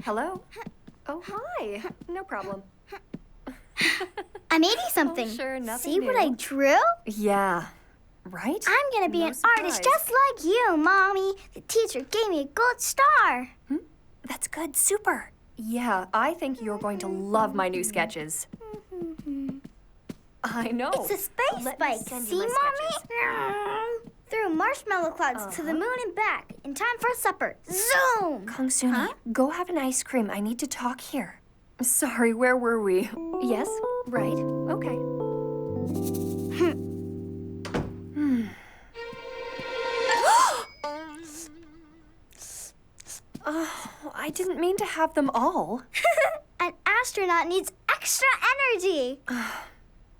Hello? Oh, hi. No problem. I made you something. Oh, sure, nothing See new. what I drew? Yeah. Right? I'm gonna be No an artist surprise. just like you, Mommy. The teacher gave me a gold star. That's good. Super. Yeah, I think you're going to love my new sketches. I know. It's a space Let me bike. send See, you my Mommy? sketches. Through marshmallow clouds to the moon and back. In time for supper. Zoom! Kongsuni, go have an ice cream. I need to talk here. Sorry, where were we? Yes? Right. Okay. Oh, I didn't mean to have them all. An astronaut needs extra energy.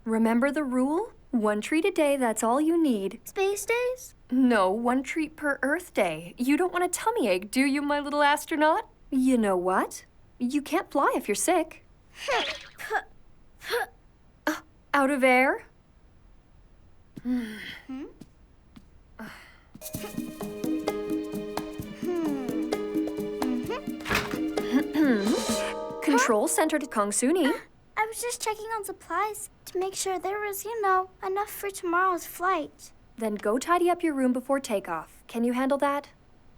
Remember the rule? 1 treat a day, that's all you need. Space days? No, 1 treat per Earth day. You don't want a tummy ache, do you, my little astronaut? You know what? You can't fly if you're sick. Out of air? Control center to Kongsuni. I was just checking on supplies to make sure there was, enough for tomorrow's flight. Then go tidy up your room before takeoff. Can you handle that?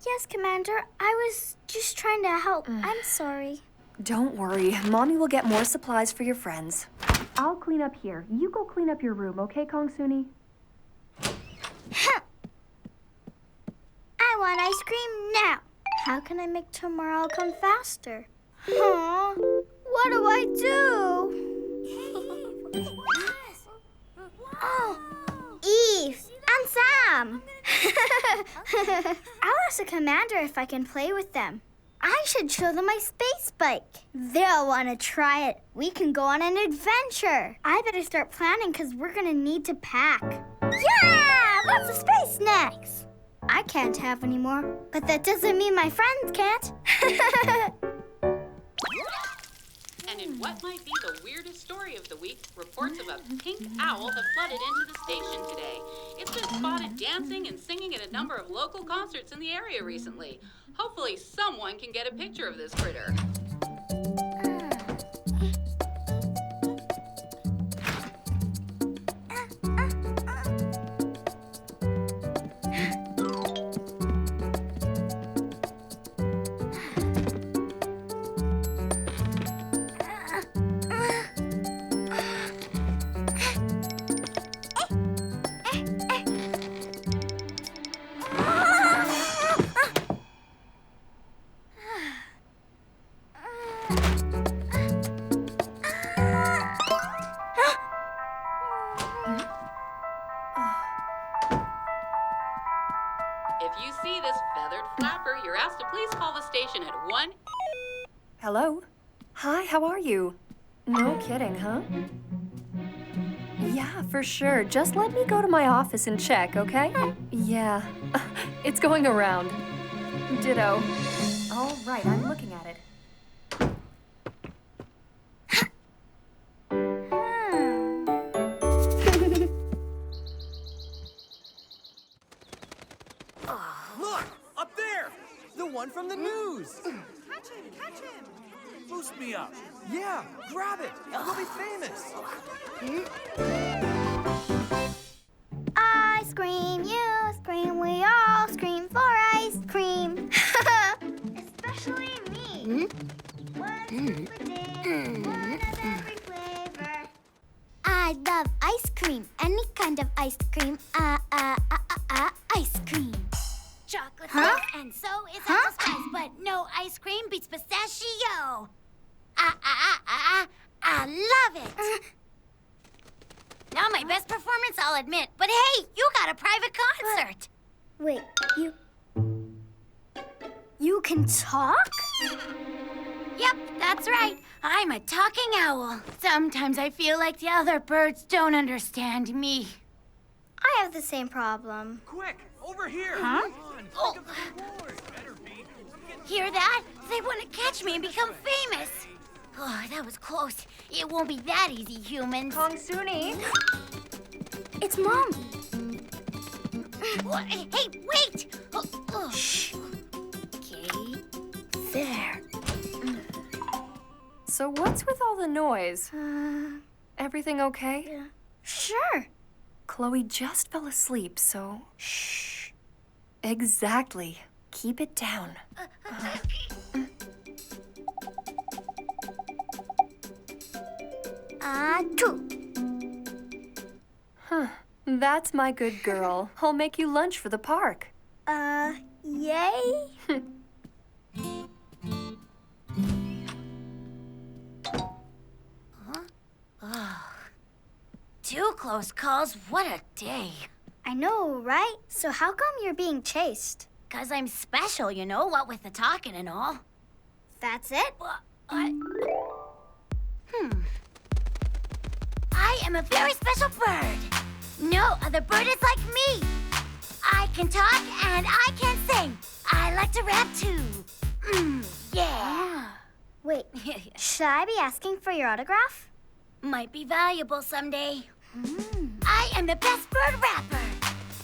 Yes, Commander. I was just trying to help. I'm sorry. Don't worry. Mommy will get more supplies for your friends. I'll clean up here. You go clean up your room, okay, Kongsuni? I want ice cream now. How can I make tomorrow come faster? Huh? What do I do? Oh, Eve and Sam. I'll ask the commander if I can play with them. I should show them my space bike. They'll want to try it. We can go on an adventure. I better start planning because we're going to need to pack. Yeah! Lots of space snacks. I can't have any more, but that doesn't mean my friends can't. And in what might be the weirdest story of the week, reports of a pink owl have flooded into the station today. It's been spotted dancing and singing at a number of local concerts in the area recently. Hopefully someone can get a picture of this critter. If you see this feathered flapper, you're asked to please call the station at 1... Hello? Hi, how are you? No kidding, huh? Yeah, for sure. Just let me go to my office and check, okay? Yeah. It's going around. Ditto. All right, I'm looking at it. Look! Up there! The one from the news! Catch him! Boost me up! Yeah, grab it! We'll be famous! I scream, you scream, we all scream for ice cream. Especially me. One scoop a day, one of every flavor. I love ice cream, any kind of ice cream. Ice cream. Chocolate milk, and so is apple spice, but no ice cream beats pistachio. I love it. Not my best performance, I'll admit, but hey, you got a private concert. Wait, you can talk? Yep, that's right. I'm a talking owl. Sometimes I feel like the other birds don't understand me. I have the same problem. Quick! Over here! Huh? Come on! Oh. Think of the reward! Better be! Hear that? They want to catch me and become famous. Oh, that was close. It won't be that easy, humans. Kongsuni! It's Mom. Hey, wait! Shh. Okay, there. So what's with all the noise? Everything okay? Yeah. Sure. Chloe just fell asleep, so... Shh. Exactly. Keep it down. Two. Huh. That's my good girl. I'll make you lunch for the park. Yay? Two close calls, what a day. I know, right? So how come you're being chased? 'Cause I'm special, you know, what with the talking and all. That's it? I am a very special bird. No other bird is like me. I can talk and I can sing. I like to rap too. Yeah. Wait, should I be asking for your autograph? Might be valuable someday. I am the best bird rapper.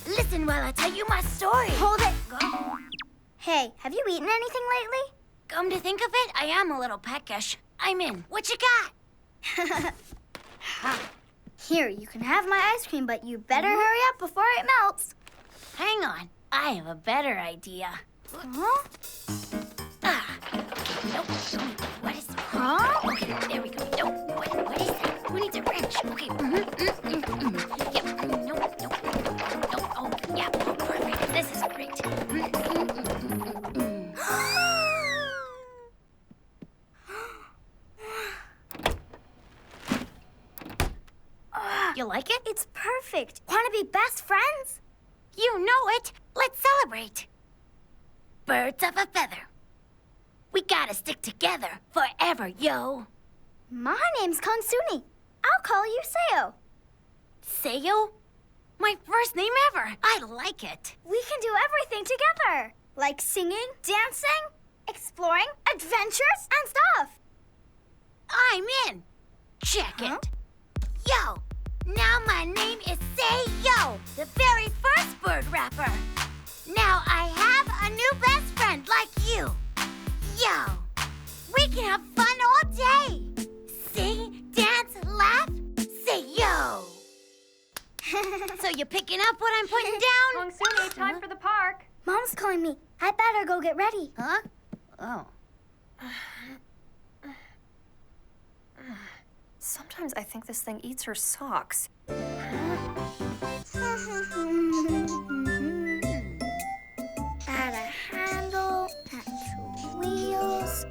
Listen while I tell you my story. Hold it. Go. Hey, have you eaten anything lately? Come to think of it, I am a little peckish. I'm in. What you got? Here, you can have my ice cream, but you better hurry up before it melts. Hang on. I have a better idea. Huh? Nope. What is Huh? Okay, there we go. Nope. What is that? Who needs a wrench? Okay. Yep. Nope. Oh, yeah. Oh, perfect. This is great. You like it? It's perfect. Want to be best friends? You know it. Let's celebrate. Birds of a feather. We gotta stick together forever, yo. My name's Kongsuni. I'll call you Seo. Seo? My first name ever. I like it. We can do everything together. Like singing, dancing, exploring, adventures, and stuff. I'm in. Check it. Yo, now my name is Seo, the very first bird rapper. Now I have a new best friend like you. Yo, we can have fun all day. Sing, dance, laugh, say yo. So you picking up what I'm putting down? Kongsuni, time for the park. Mom's calling me. I better go get ready. Huh? Oh. Sometimes I think this thing eats her socks. Add a handle, add 2 wheels.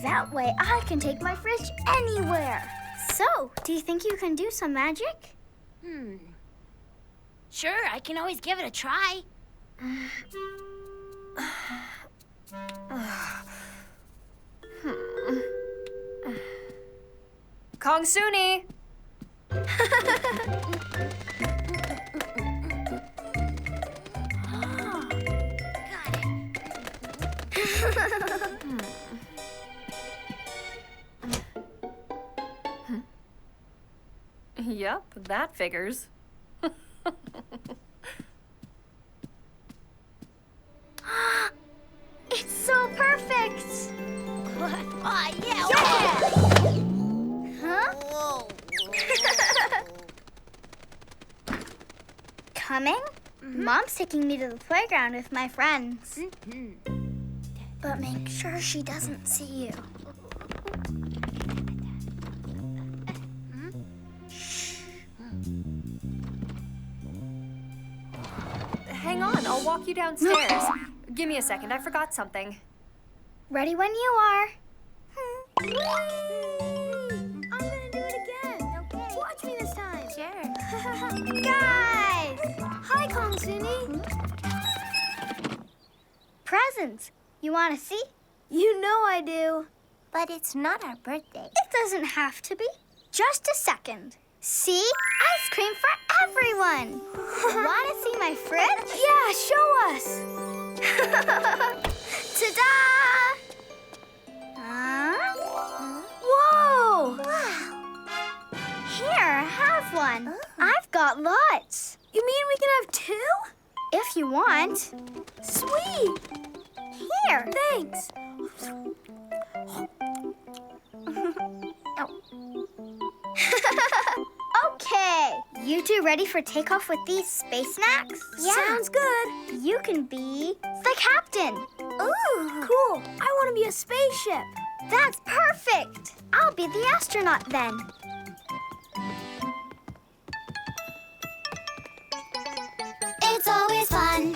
That way I can take my fridge anywhere. So, do you think you can do some magic? Sure, I can always give it a try. Kongsuni! Got it. Yep, that figures. It's so perfect! Oh, yeah. Huh? Whoa. Coming? Mom's taking me to the playground with my friends. But make sure she doesn't see you. Hang on, I'll walk you downstairs. Give me a second, I forgot something. Ready when you are. I'm gonna do it again. Okay. Watch me this time. Sure. Guys! Hi, Kongsuni. Presents. You want to see? You know I do. But it's not our birthday. It doesn't have to be. Just a second. See? Ice cream for everyone. Want to see my fridge? Yeah, show us. Ta-da! Whoa! Wow. Here, have one. I've got lots. You mean we can have 2? If you want. Sweet. Here. Thanks. Okay, you two ready for takeoff with these space snacks? Yeah. Sounds good. You can be the captain. Ooh. Cool. I want to be a spaceship. That's perfect. I'll be the astronaut then. It's always fun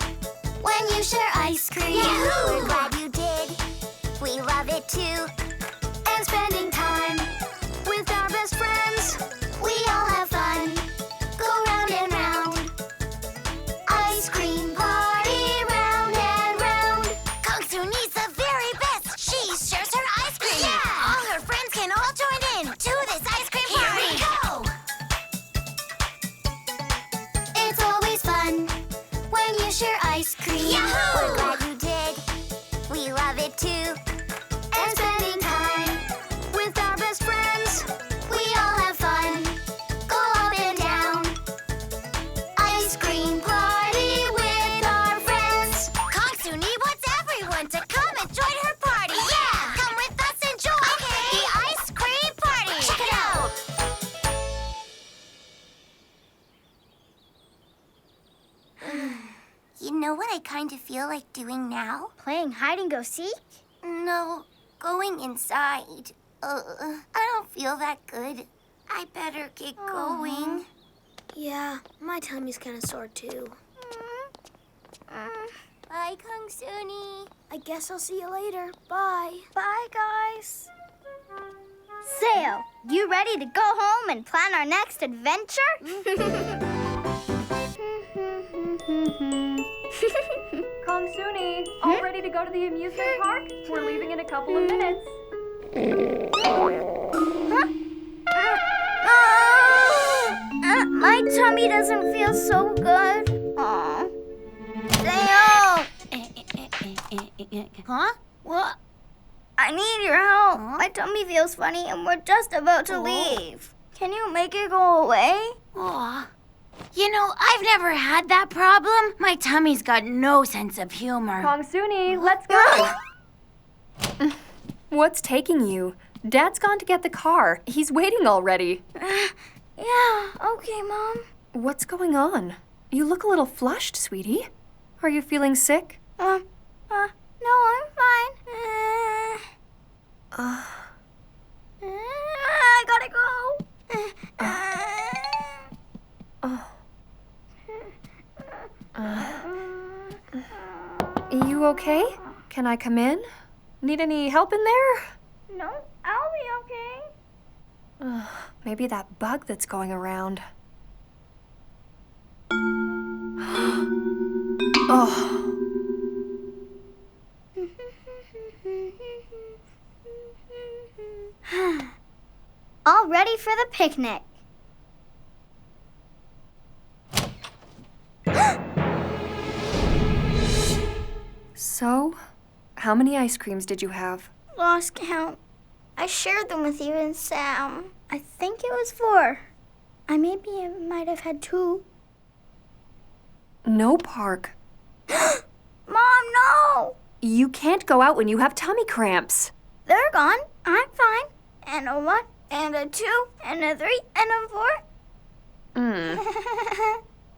when you share ice cream. Yahoo! We're glad you did. We love it too. And spending time with our best friends. We all have fun. Go round and round. Ice cream party round and round. Kongsuni's the very best. She shares her ice cream. Yeah! All her friends can all join in to this ice cream party. Here we go! It's always fun when you share ice cream. Yahoo! We're glad you did. We love it too. And spending time with our best friends. We all have fun. Go up and down. Ice cream party with our friends. Kongsuni wants everyone to come and join her party. Yeah! Come with us and join the ice cream party. Check it out. You know what I kind of feel like doing now? Playing hide and go seek? No, going inside. I don't feel that good. I better get going. Yeah, my tummy's kind of sore too. Bye, Kongsuni. I guess I'll see you later. Bye. Bye, guys. Sail, you ready to go home and plan our next adventure? Kongsuni, all ready to go to the amusement park? We're leaving in a couple of minutes. My tummy doesn't feel so good. Aw. Sail! Huh? What? I need your help. My tummy feels funny and we're just about to leave. Can you make it go away? Aw. You know, I've never had that problem. My tummy's got no sense of humor. Kongsuni, let's go. What's taking you? Dad's gone to get the car. He's waiting already. Yeah, okay, Mom. What's going on? You look a little flushed, sweetie. Are you feeling sick? No, I'm fine. I gotta go. You okay? Can I come in? Need any help in there? No, I'll be okay. Maybe that bug that's going around. Oh. All ready for the picnic. So, how many ice creams did you have? Lost count. I shared them with you and Sam. I think it was 4. I might have had 2. No, Park. Mom, no! You can't go out when you have tummy cramps. They're gone. I'm fine. And a 1, and a 2, and a 3, and a 4.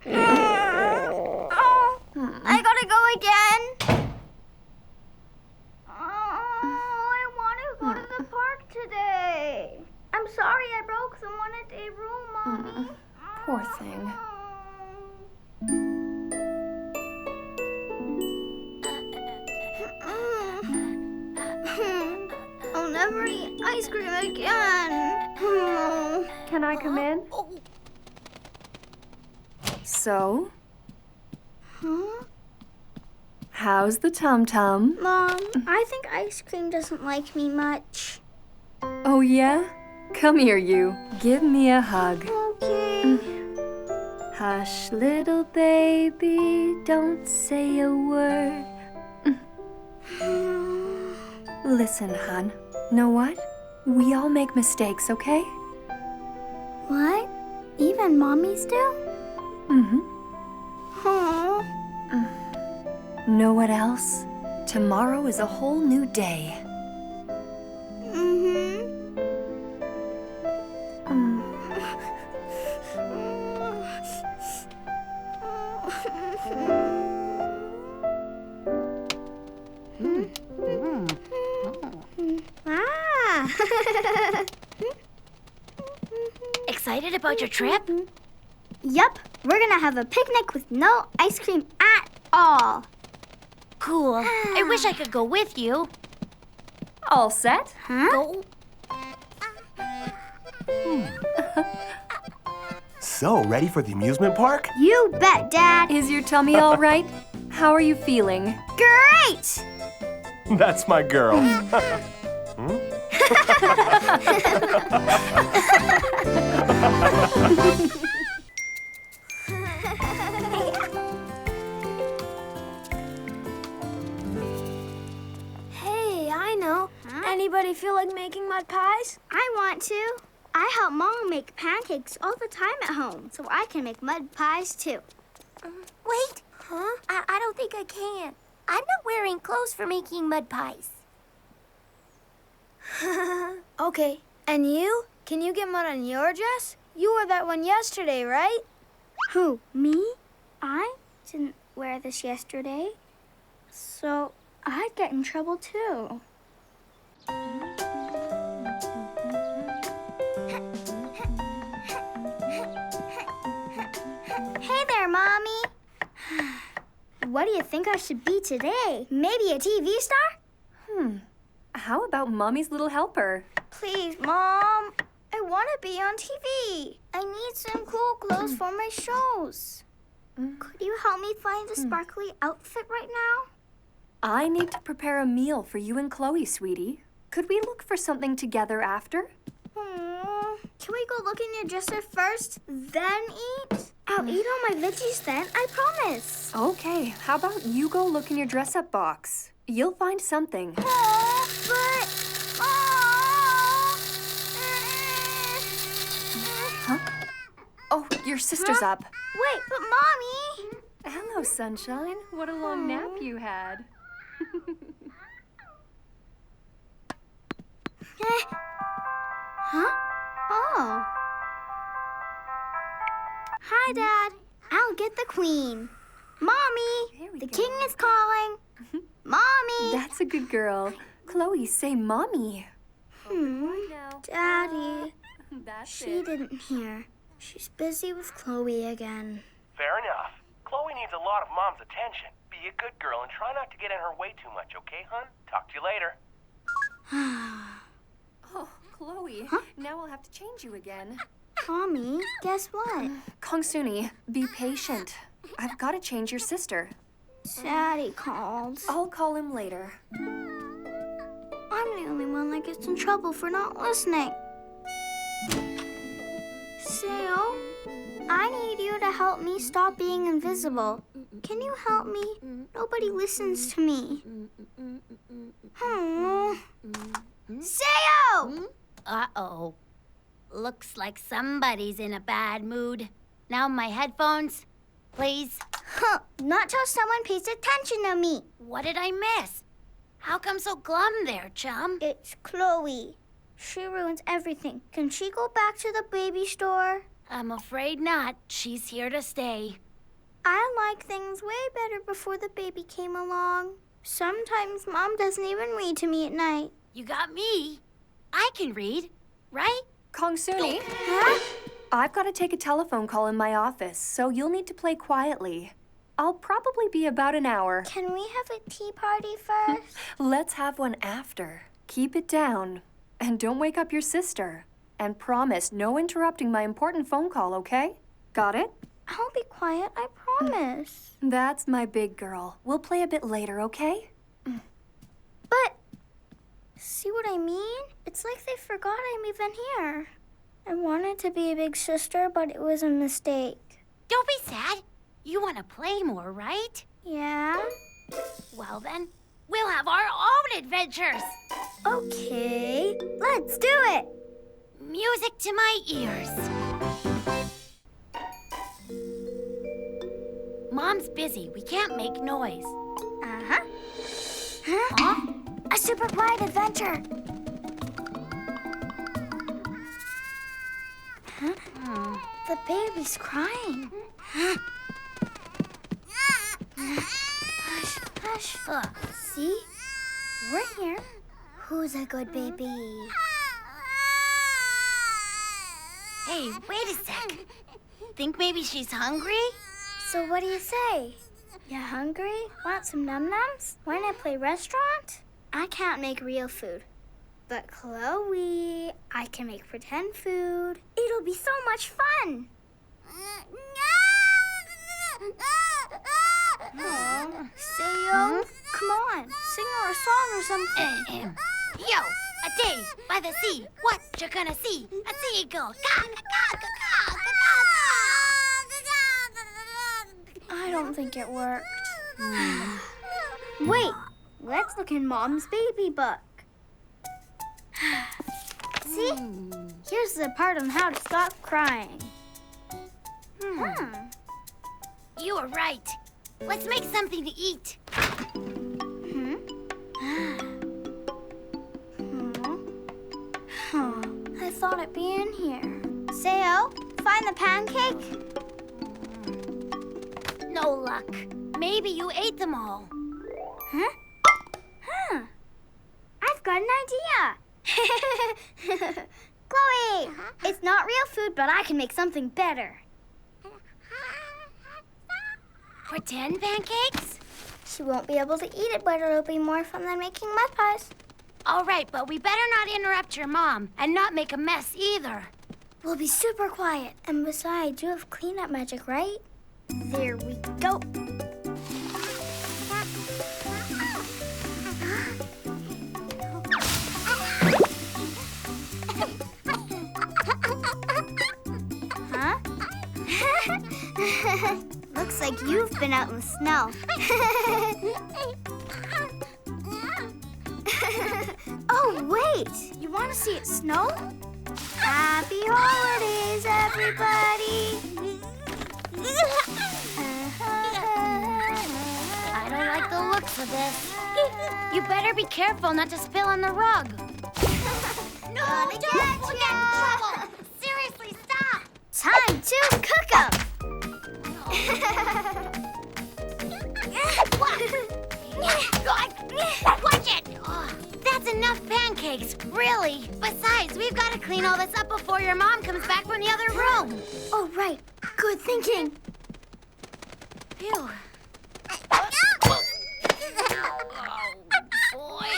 Oh, I gotta go again. I want to go to the park today. I'm sorry I broke the one-a-day rule, Mommy. Poor thing. I'll never eat ice cream again. Can I come in? So, Huh? how's the tum-tum? Mom, I think ice cream doesn't like me much. Oh, yeah? Come here, you. Give me a hug. Okay. Hush, little baby, don't say a word. Listen, hon. Know what? We all make mistakes, okay? What? Even mommies do? Mm-hmm. Huh? Know what else? Tomorrow is a whole new day. Mm-hmm. Excited about your trip? Yup, we're gonna have a picnic with no ice cream at all. Cool. I wish I could go with you. All set? Huh? Go. So, ready for the amusement park? You bet, Dad. Is your tummy all right? How are you feeling? Great! That's my girl. Hey, I know. Anybody feel like making mud pies? I want to. I help Mom make pancakes all the time at home, so I can make mud pies too. Wait. Huh? I don't think I can. I'm not wearing clothes for making mud pies. Okay. And you? Can you get mud on your dress? You wore that one yesterday, right? Who, me? I didn't wear this yesterday, so I'd get in trouble too. Hey there, Mommy. What do you think I should be today? Maybe a TV star? How about Mommy's little helper? Please, Mom. I want to be on TV. I need some cool clothes for my shows. Could you help me find a sparkly outfit right now? I need to prepare a meal for you and Chloe, sweetie. Could we look for something together after? Can we go look in your dresser first, then eat? I'll eat all my veggies then, I promise. Okay, how about you go look in your dress-up box? You'll find something. Aw, but... Huh? Oh, your sister's up. Wait, but Mommy... Hello, sunshine. What a long nap you had. Huh? Oh. Hi, Dad. I'll get the queen. Mommy, There we the go. king is calling. Mommy. That's a good girl. Chloe, say mommy. Now. Daddy, That's she didn't hear. She's busy with Chloe again. Fair enough. Chloe needs a lot of Mom's attention. Be a good girl and try not to get in her way too much, okay, hon? Talk to you later. Oh, Chloe. Now I'll have to change you again. Mommy, guess what? Kongsuni, be patient. I've got to change your sister. Daddy called. I'll call him later. I'm the only one that gets in trouble for not listening. Sao, I need you to help me stop being invisible. Can you help me? Nobody listens to me. Sao! Uh-oh. Looks like somebody's in a bad mood. Now my headphones, please. Not till someone pays attention to me. What did I miss? How come so glum there, chum? It's Chloe. She ruins everything. Can she go back to the baby store? I'm afraid not. She's here to stay. I liked things way better before the baby came along. Sometimes Mom doesn't even read to me at night. You got me. I can read, right? Kongsuni, Huh? I've got to take a telephone call in my office, so you'll need to play quietly. I'll probably be about an hour. Can we have a tea party first? Let's have one after. Keep it down. And don't wake up your sister. And promise no interrupting my important phone call, okay? Got it? I'll be quiet, I promise. That's my big girl. We'll play a bit later, okay? But, see what I mean? It's like they forgot I'm even here. I wanted to be a big sister, but it was a mistake. Don't be sad. You want to play more, right? Yeah? Well then, we'll have our own adventures. Okay, let's do it. Music to my ears. Mom's busy. We can't make noise. Uh-huh. Huh? A super quiet adventure. Huh? The baby's crying. Hush, hush. See? We're here. Who's a good baby? Hey, wait a sec. Think maybe she's hungry? So what do you say? You hungry? Want some num-nums? Want to play restaurant? I can't make real food. But Chloe, I can make pretend food. It'll be so much fun. Sayo, come on, sing her a song or something. Yo, a day by the sea. What you gonna see? A seagull. I don't think it worked. Wait, let's look in Mom's baby book. See? Here's the part on how to stop crying. You were right. Let's make something to eat. I thought it'd be in here. Sayo, find the pancake. No luck. Maybe you ate them all. I've got an idea. Chloe, it's not real food, but I can make something better. Pretend pancakes? She won't be able to eat it, but it'll be more fun than making mud pies. All right, but we better not interrupt your mom and not make a mess either. We'll be super quiet. And besides, you have cleanup magic, right? There we go. Huh? Looks like you've been out in the snow. Oh, wait! You want to see it snow? Happy holidays, everybody! I don't like the looks of this. You better be careful not to spill on the rug. No, don't get in trouble. Seriously, stop. Time to cook 'em! Watch it! That's enough pancakes, really. Besides, we've got to clean all this up before your mom comes back from the other room. Oh, right. Good thinking. Phew. Oh, boy.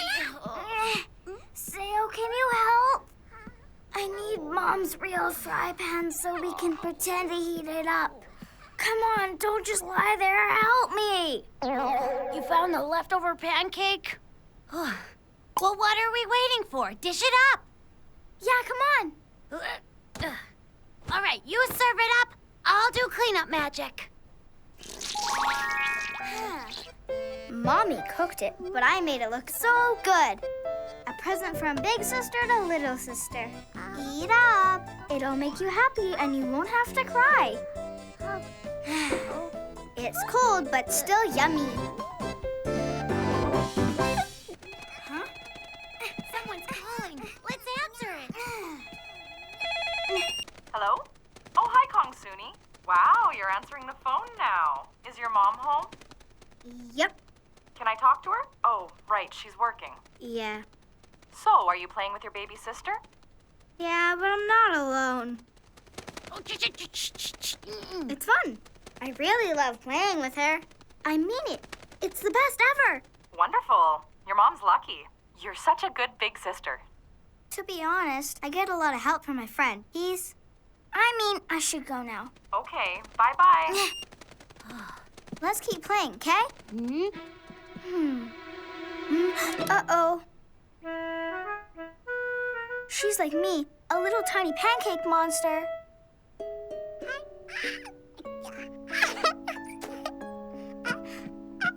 Sayo, can you help? I need Mom's real fry pan so we can pretend to heat it up. Come on, don't just lie there. Help me. You found the leftover pancake? Well, what are we waiting for? Dish it up. Yeah, come on. All right, you serve it up. I'll do cleanup magic. Mommy cooked it, but I made it look so good. A present from big sister to little sister. Eat up. It'll make you happy and you won't have to cry. It's cold, but still yummy. Huh? Someone's calling. Let's answer it. Hello? Oh, hi, Kongsuni. Wow, you're answering the phone now. Is your mom home? Yep. Can I talk to her? Oh, right, she's working. Yeah. So, are you playing with your baby sister? Yeah, but I'm not alone. Oh, It's fun. I really love playing with her. I mean it. It's the best ever. Wonderful. Your mom's lucky. You're such a good big sister. To be honest, I get a lot of help from my friend. I should go now. Okay, bye-bye. Let's keep playing, okay? Uh-oh. She's like me, a little tiny pancake monster.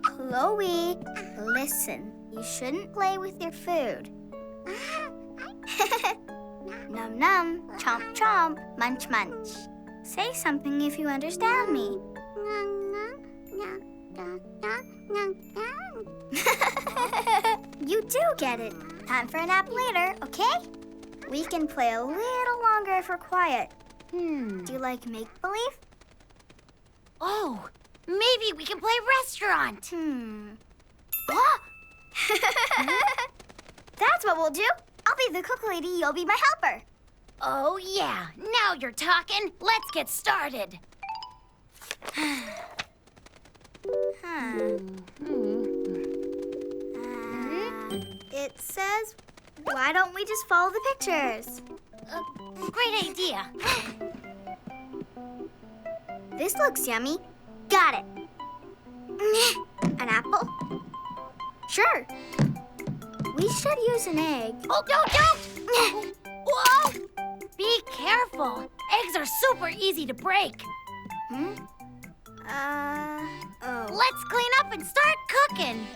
Chloe, listen. You shouldn't play with your food. Num num, chomp chomp, munch munch. Say something if you understand me. You do get it. Time for a nap later, okay? We can play a little longer if we're quiet. Do you like make-believe? Oh, maybe we can play restaurant. That's what we'll do. I'll be the cook lady, you'll be my helper. Oh, yeah. Now you're talking. Let's get started. It says, why don't we just follow the pictures? Great idea. This looks yummy. Got it. An apple? Sure. We should use an egg. Oh, don't! Whoa! Be careful. Eggs are super easy to break. Oh. Let's clean up and start cooking.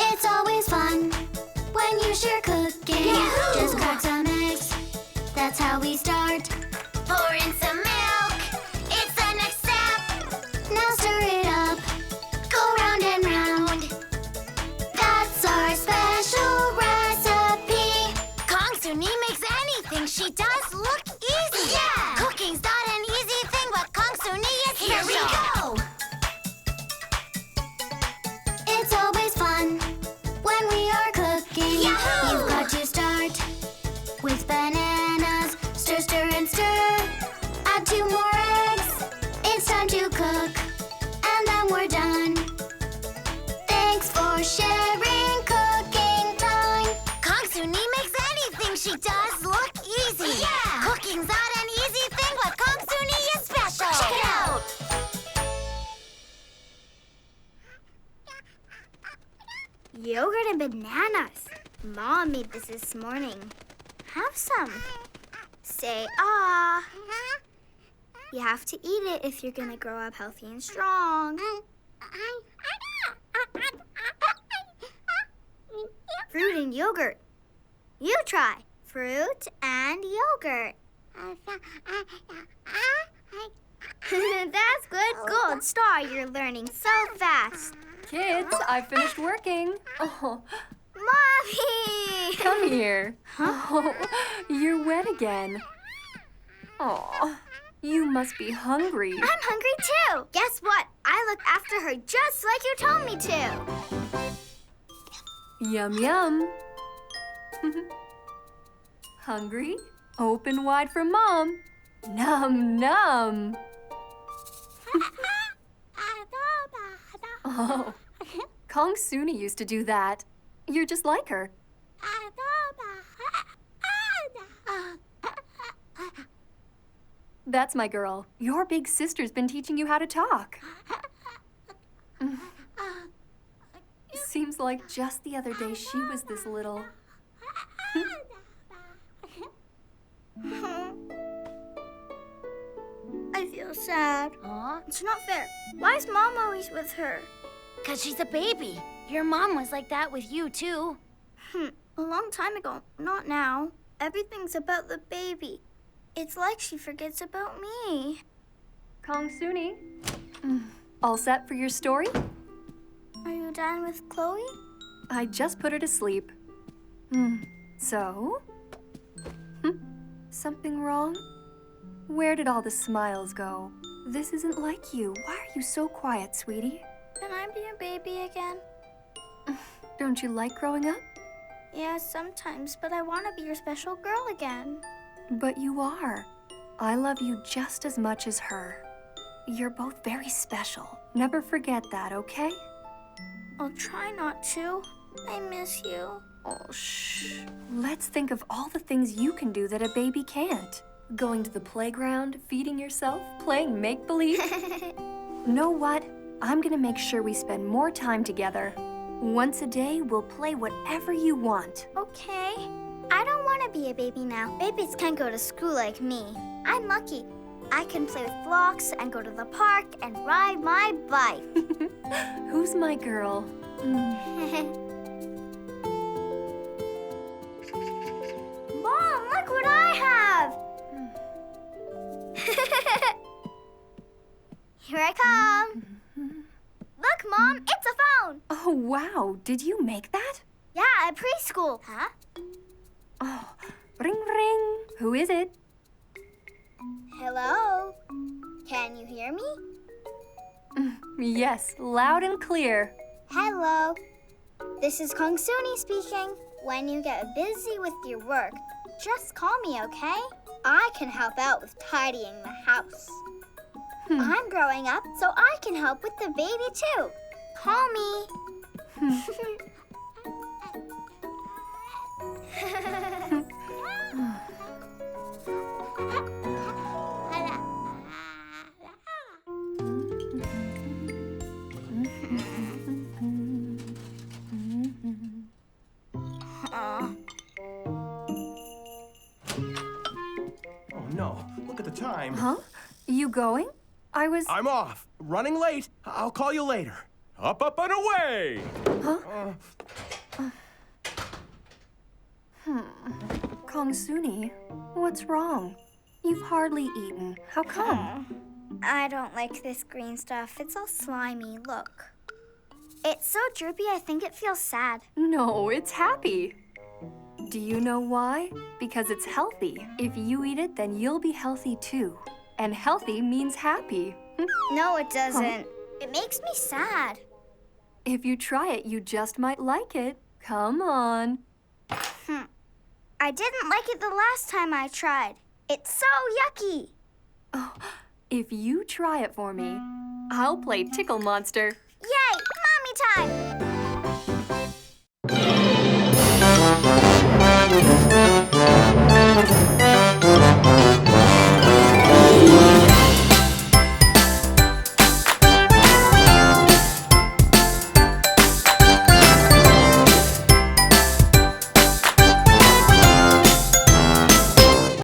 It's always fun when you share cooking. Yahoo! Just crack some eggs, that's how we start. Pour in some milk. It's the next step. Now stir it up, go round and round. That's our special recipe. Kongsuni makes anything she does look easy. Yeah! Cooking's not an easy thing, but Kongsuni is Here we special. go! It's always fun when we are cooking. Yahoo! You've got to start with bananas. Stir, stir, and stir. Add 2 more eggs. It's time to cook, and then we're done. Thanks for sharing cooking time. Kongsuni makes anything she does look easy. Yeah! Cooking's not an easy thing, but Kongsuni is special. Check it out. Yogurt and bananas. Mom made this morning. Have some. Say ah. You have to eat it if you're gonna grow up healthy and strong. Fruit and yogurt. You try. Fruit and yogurt. That's good. Gold star. You're learning so fast. Kids, I finished working. Oh, Mommy! come here. Oh, you're wet again. Oh, you must be hungry. I'm hungry too. Guess what? I look after her just like you told me to. Yum, yum. Hungry? Open wide for Mom. Num, num. Oh, Kongsuni used to do that. You're just like her. That's my girl. Your big sister's been teaching you how to talk. Seems like just the other day she was this little. I feel sad. Huh? It's not fair. Why is Mom always with her? 'Cause she's a baby. Your mom was like that with you, too. A long time ago. Not now. Everything's about the baby. It's like she forgets about me. Kongsuni. All set for your story? Are you done with Chloe? I just put her to sleep. So? Something wrong? Where did all the smiles go? This isn't like you. Why are you so quiet, sweetie? Can I be a baby again? Don't you like growing up? Yeah, sometimes, but I want to be your special girl again. But you are. I love you just as much as her. You're both very special. Never forget that, okay? I'll try not to. I miss you. Oh, shh. Let's think of all the things you can do that a baby can't. Going to the playground, feeding yourself, playing make-believe. Know what? I'm gonna make sure we spend more time together. Once a day, we'll play whatever you want. Okay. I don't want to be a baby now. Babies can't go to school like me. I'm lucky. I can play with blocks and go to the park and ride my bike. Who's my girl? Mom, look what I have! Here I come. Look, Mom, it's a phone. Oh, wow. Did you make that? Yeah, at preschool. Huh? Oh, ring, ring. Who is it? Hello? Can you hear me? Yes, loud and clear. Hello. This is Kongsuni speaking. When you get busy with your work, just call me, okay? I can help out with tidying the house. I'm growing up, so I can help with the baby too. Call me. Oh no, look at the time. Huh? You going? I'm off. Running late. I'll call you later. Up, up, and away! Kongsuni, what's wrong? You've hardly eaten. How come? I don't like this green stuff. It's all slimy. Look. It's so droopy, I think it feels sad. No, it's happy. Do you know why? Because it's healthy. If you eat it, then you'll be healthy too. And healthy means happy. No, it doesn't. It makes me sad. If you try it, you just might like it. Come on. I didn't like it the last time I tried. It's so yucky. Oh, if you try it for me, I'll play Tickle Monster. Yay! Mommy time!